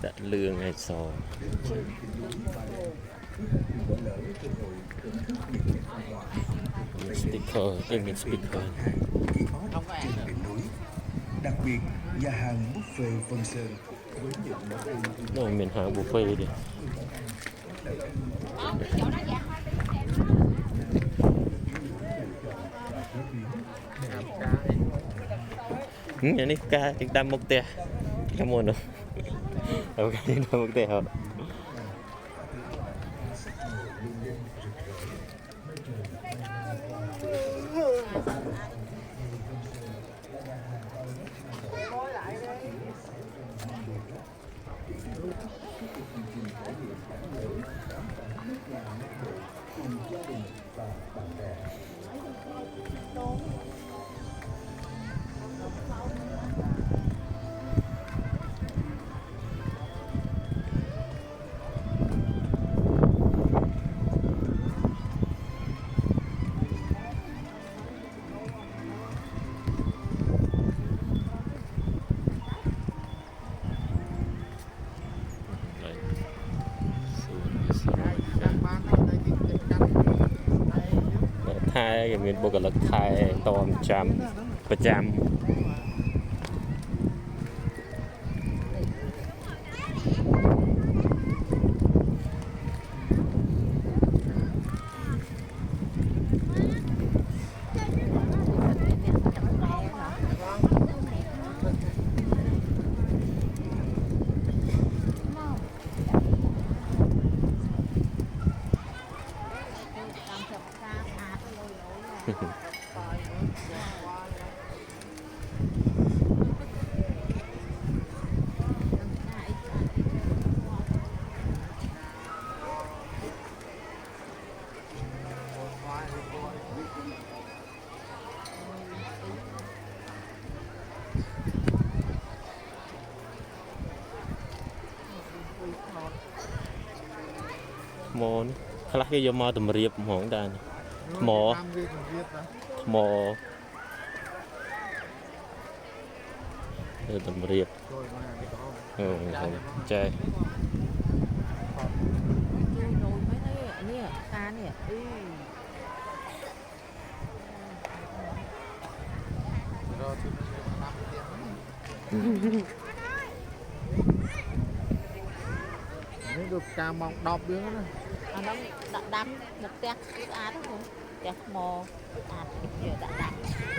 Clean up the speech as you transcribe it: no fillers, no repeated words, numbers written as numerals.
đặt lương hay sò sticker cái sticker đặc biệt nhà hàng buffet Vân Sơn với những món ăn nó miền hàng buffet đi ini kita mục tiêu kamu no ok kita mục tiêu hai miền Bắc là Thái tòm chạmประจำมอนี่คลาก็ยมมาตำเรียบหมองได้หมอหมอตำเรียบใจนี่ดูการมองดอกเบี้ยนะ nó đã đắm một tét cái á đó không tét mò à giờ đã đắm